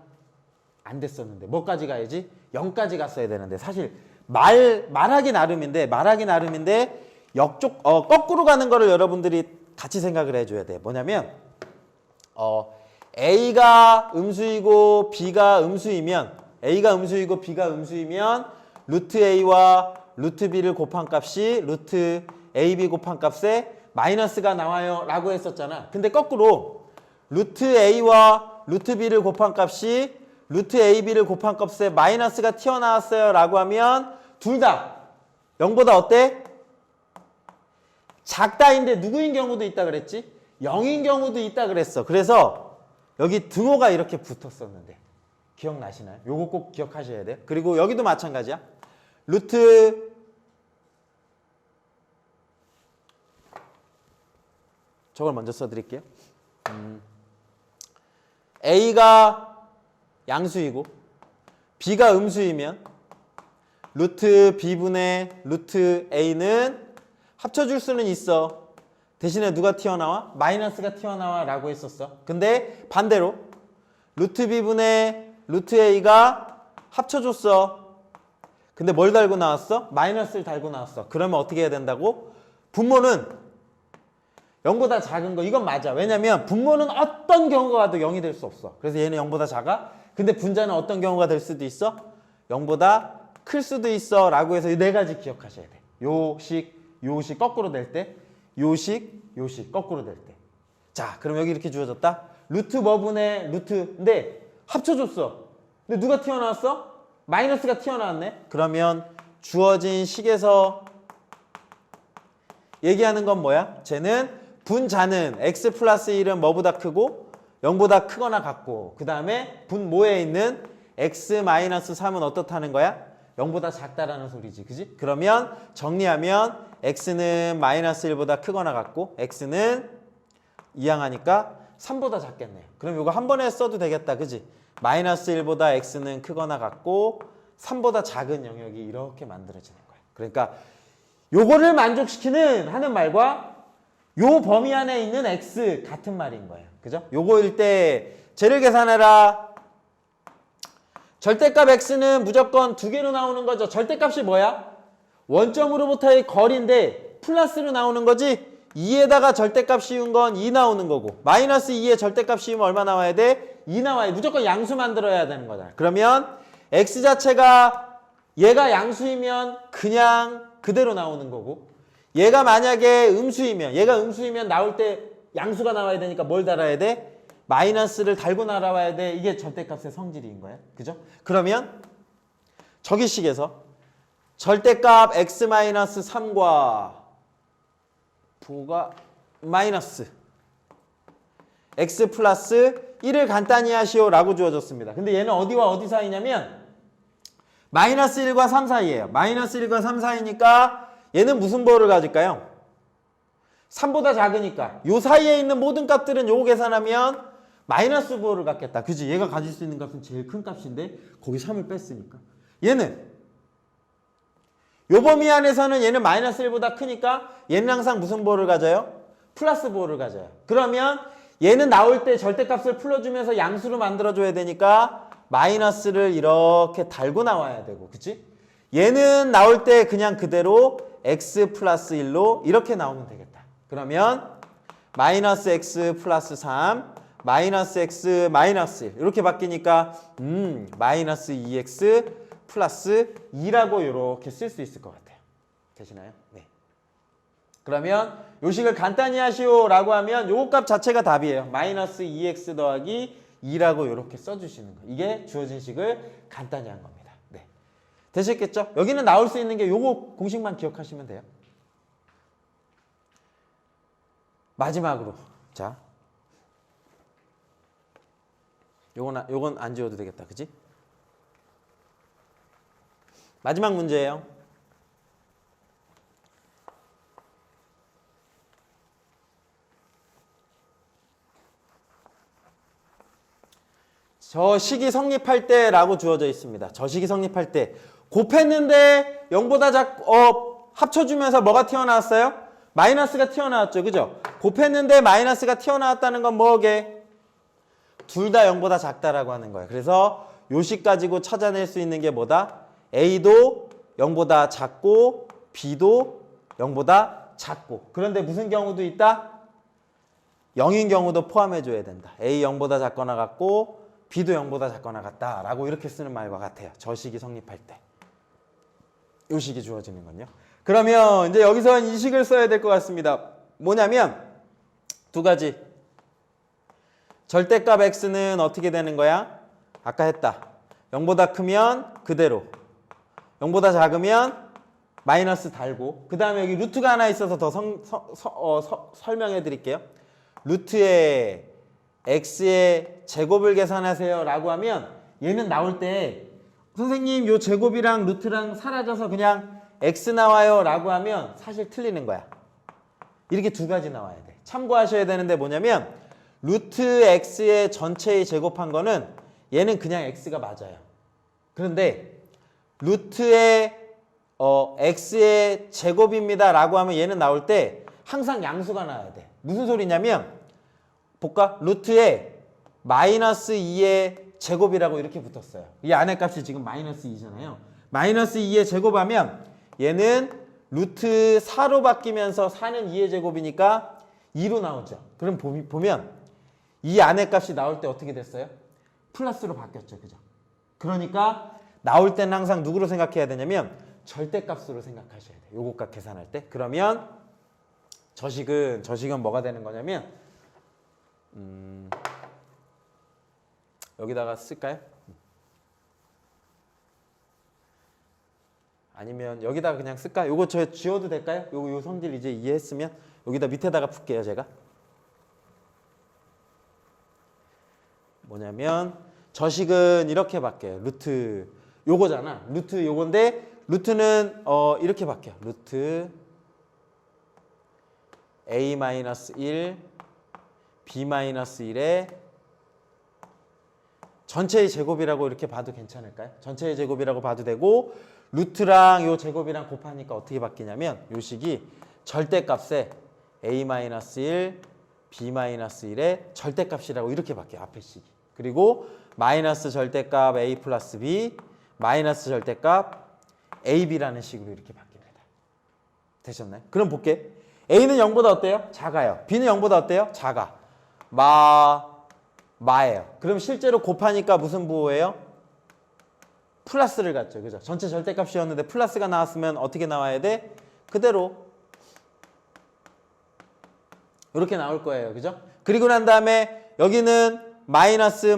A: 안 됐었는데. 뭐까지 가야지? 0까지 갔어야 되는데. 사실 말하기 나름인데 거꾸로 가는 거를 여러분들이 같이 생각을 해줘야 돼. 뭐냐면 A가 음수이고 B가 음수이면 B가 음수이면 루트 A와 루트 B를 곱한 값이 루트 AB 곱한 값에 마이너스가 나와요 라고 했었잖아. 근데 거꾸로 루트 A와 루트 B를 곱한 값이 루트 AB를 곱한 값에 마이너스가 튀어나왔어요 라고 하면 둘 다 0보다 어때? 작다인데 누구인 경우도 있다 그랬지? 0인 경우도 있다 그랬어. 그래서 여기 등호가 이렇게 붙었었는데 기억나시나요? 요거 꼭 기억하셔야 돼요. 그리고 여기도 마찬가지야. 루트 저걸 먼저 써드릴게요. A가 양수이고 B가 음수이면 루트 B분의 루트 A는 합쳐줄 수는 있어. 대신에 누가 튀어나와? 마이너스가 튀어나와 라고 했었어. 근데 반대로 루트 B분의 루트 A가 합쳐줬어. 근데 뭘 달고 나왔어? 마이너스를 달고 나왔어. 그러면 어떻게 해야 된다고? 분모는 0보다 작은 거. 이건 맞아. 왜냐면 분모는 어떤 경우가 와도 0이 될 수 없어. 그래서 얘는 0보다 작아. 근데 분자는 어떤 경우가 될 수도 있어? 0보다 클 수도 있어 라고 해서 이 네 가지 기억하셔야 돼. 요식 거꾸로 될 때, 요식 거꾸로 될 때. 자, 그럼 여기 이렇게 주어졌다. 루트 뭐분의 루트. 근데 합쳐줬어. 근데 누가 튀어나왔어? 마이너스가 튀어나왔네. 그러면 주어진 식에서 얘기하는 건 뭐야? 쟤는 분자는 x 플러스 1은 뭐보다 크고 0보다 크거나 같고 그 다음에 분모에 있는 x 마이너스 3은 어떻다는 거야? 0보다 작다라는 소리지. 그지? 그러면 정리하면 x는 마이너스 1보다 크거나 같고 x는 이항하니까 3보다 작겠네요. 그럼 이거 한 번에 써도 되겠다. 그지? 마이너스 1보다 x는 크거나 같고 3보다 작은 영역이 이렇게 만들어지는 거예요. 그러니까 요거를 만족시키는 하는 말과 요 범위 안에 있는 x 같은 말인 거예요. 그죠? 요거일 때 쟤를 계산해라. 절대값 x는 무조건 두 개로 나오는 거죠. 절대값이 뭐야? 원점으로부터의 거리인데 플러스로 나오는 거지. 2에다가 절대값 씌운 건 2 나오는 거고 마이너스 2에 절대값 씌우면 얼마 나와야 돼? 2 나와야 돼. 무조건 양수 만들어야 되는 거잖아. 그러면 x 자체가 얘가 양수이면 그냥 그대로 나오는 거고 얘가 만약에 음수이면 나올 때 양수가 나와야 되니까 뭘 달아야 돼? 마이너스를 달고 나와야 돼. 이게 절대값의 성질인 거야. 그죠? 그러면 저기 식에서 절대값 x-3과 부가 마이너스 x 플러스 1을 간단히 하시오 라고 주어졌습니다. 근데 얘는 어디와 어디 사이냐면 마이너스 1과 3 사이예요. 마이너스 1과 3 사이니까 얘는 무슨 보호를 가질까요? 3보다 작으니까 요 사이에 있는 모든 값들은 요거 계산하면 마이너스 보호를 갖겠다. 그지? 얘가 가질 수 있는 값은 제일 큰 값인데 거기 3을 뺐으니까 얘는 요 범위 안에서는 얘는 마이너스 1보다 크니까 얘는 항상 무슨 보호를 가져요? 플러스 보호를 가져요. 그러면 얘는 나올 때 절대값을 풀어주면서 양수로 만들어줘야 되니까 마이너스를 이렇게 달고 나와야 되고 그치? 얘는 나올 때 그냥 그대로 x 플러스 1로 이렇게 나오면 되겠다. 그러면 마이너스 x 플러스 3 마이너스 x 마이너스 1 이렇게 바뀌니까 마이너스 2x 플러스 2라고 이렇게 쓸 수 있을 것 같아요. 되시나요? 네. 그러면 요 식을 간단히 하시오 라고 하면 요 값 자체가 답이에요. 마이너스 2x 더하기 2라고 이렇게 써주시는 거. 이게 주어진 식을 간단히 한 겁니다. 네. 되셨겠죠? 여기는 나올 수 있는 게 요거 공식만 기억하시면 돼요. 마지막으로 자, 요건 안 지워도 되겠다, 그지? 마지막 문제예요. 저 식이 성립할 때라고 주어져 있습니다. 저 식이 성립할 때 곱했는데 0보다 합쳐주면서 뭐가 튀어나왔어요? 마이너스가 튀어나왔죠. 그죠? 곱했는데 마이너스가 튀어나왔다는 건 뭐게? 둘 다 0보다 작다라고 하는 거예요. 그래서 요 식 가지고 찾아낼 수 있는 게 뭐다? A도 0보다 작고 B도 0보다 작고. 그런데 무슨 경우도 있다? 0인 경우도 포함해줘야 된다. A 0보다 작거나 같고 B도 0보다 작거나 같다라고 이렇게 쓰는 말과 같아요. 저 식이 성립할 때. 요 식이 주어지는 건요. 그러면 이제 여기서 이 식을 써야 될 것 같습니다. 뭐냐면 두 가지. 절대값 x는 어떻게 되는 거야? 아까 했다. 0보다 크면 그대로. 0보다 작으면 마이너스 달고. 그 다음에 여기 루트가 하나 있어서 더 설명해 드릴게요. 루트에 x의 제곱을 계산하세요 라고 하면 얘는 나올 때 선생님 요 제곱이랑 루트랑 사라져서 그냥 x 나와요 라고 하면 사실 틀리는 거야. 이렇게 두 가지 나와야 돼. 참고하셔야 되는데 뭐냐면 루트 x의 전체의 제곱한 거는 얘는 그냥 x가 맞아요. 그런데 루트의 x의 제곱입니다 라고 하면 얘는 나올 때 항상 양수가 나와야 돼. 무슨 소리냐면 볼까? 루트에 마이너스 2의 제곱이라고 이렇게 붙었어요. 이 안에 값이 지금 마이너스 2잖아요. 마이너스 2의 제곱하면 얘는 루트 4로 바뀌면서 4는 2의 제곱이니까 2로 나오죠. 그럼 보면 이 안에 값이 나올 때 어떻게 됐어요? 플러스로 바뀌었죠. 그죠? 그러니까 나올 때는 항상 누구로 생각해야 되냐면 절대값으로 생각하셔야 돼요. 요거 값 계산할 때. 그러면 저식은 뭐가 되는 거냐면 여기다가 쓸까요? 아니면 여기다가 그냥 쓸까? 요거 저 지워도 될까요? 요 성질 이제 이해했으면 여기다 밑에다가 풀게요, 제가. 뭐냐면 저식은 이렇게 바뀌어요. 루트 요거잖아. 루트 요건데 루트는 이렇게 바뀌어. 루트 a-1 b-1의 전체의 제곱이라고 이렇게 봐도 괜찮을까요? 전체의 제곱이라고 봐도 되고 루트랑 요 제곱이랑 곱하니까 어떻게 바뀌냐면 요 식이 절대값에 a-1, b-1의 절대값이라고 이렇게 바뀌어요. 앞에 식이. 그리고 마이너스 절대값 a 플러스 b, 마이너스 절대값 ab라는 식으로 이렇게 바뀝니다. 되셨나요? 그럼 볼게. a는 0보다 어때요? 작아요. b는 0보다 어때요? 작아. 마예요. 그럼 실제로 곱하니까 무슨 부호예요? 플러스를 갖죠. 그죠? 전체 절대값이었는데 플러스가 나왔으면 어떻게 나와야 돼? 그대로 이렇게 나올 거예요. 그죠? 그리고 난 다음에 여기는 마이너스에서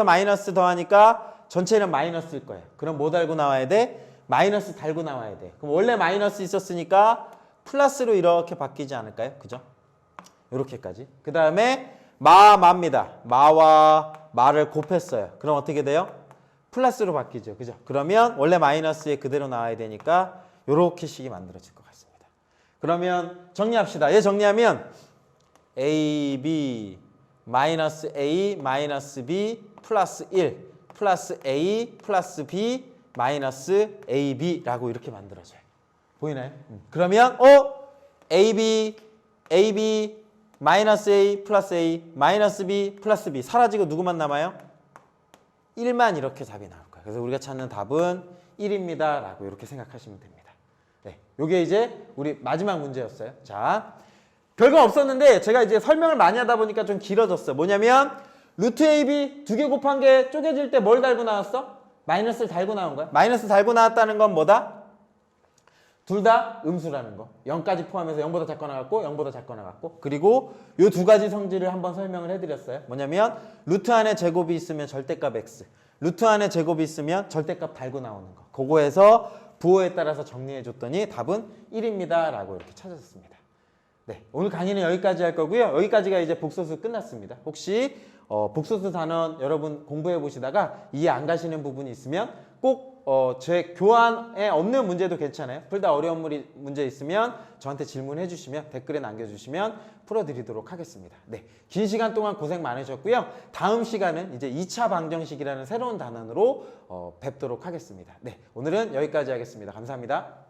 A: 마이너스 더하니까 전체는 마이너스일 거예요. 그럼 뭐 달고 나와야 돼? 마이너스 달고 나와야 돼. 그럼 원래 마이너스 있었으니까 플러스로 이렇게 바뀌지 않을까요? 그죠? 이렇게까지. 그 다음에 마입니다. 마와 마를 곱했어요. 그럼 어떻게 돼요? 플러스로 바뀌죠. 그죠? 그러면 원래 마이너스에 그대로 나와야 되니까 이렇게 식이 만들어질 것 같습니다. 그러면 정리합시다. 얘 정리하면 a, b, 마이너스 a, 마이너스 b, 플러스 1, 플러스 a, 플러스 b, 마이너스 ab라고 이렇게 만들어져요. 보이나요? 그러면 ab, 마이너스 a, 플러스 a, 마이너스 b, 플러스 b 사라지고 누구만 남아요? 1만 이렇게 답이 나올 거예요. 그래서 우리가 찾는 답은 1입니다. 라고 이렇게 생각하시면 됩니다. 네, 요게 이제 우리 마지막 문제였어요. 자, 별거 없었는데 제가 이제 설명을 많이 하다 보니까 좀 길어졌어요. 뭐냐면 루트 ab 두 개 곱한 게 쪼개질 때 뭘 달고 나왔어? 마이너스를 달고 나온 거야. 마이너스 달고 나왔다는 건 뭐다? 둘 다 음수라는 거. 0까지 포함해서 0보다 작거나 같고 0보다 작거나 같고. 그리고 요 두 가지 성질을 한번 설명을 해드렸어요. 뭐냐면 루트 안에 제곱이 있으면 절대값 x, 루트 안에 제곱이 있으면 절대값 달고 나오는 거. 그거에서 부호에 따라서 정리해 줬더니 답은 1입니다. 라고 이렇게 찾았습니다. 네, 오늘 강의는 여기까지 할 거고요. 여기까지가 이제 복소수 끝났습니다. 혹시 복소수 단원 여러분 공부해 보시다가 이해 안 가시는 부분이 있으면 꼭 제 교환에 없는 문제도 괜찮아요. 풀다 어려운 문제 있으면 저한테 질문해 주시면 댓글에 남겨주시면 풀어드리도록 하겠습니다. 네, 긴 시간 동안 고생 많으셨고요. 다음 시간은 이제 2차 방정식이라는 새로운 단원으로 뵙도록 하겠습니다. 네, 오늘은 여기까지 하겠습니다. 감사합니다.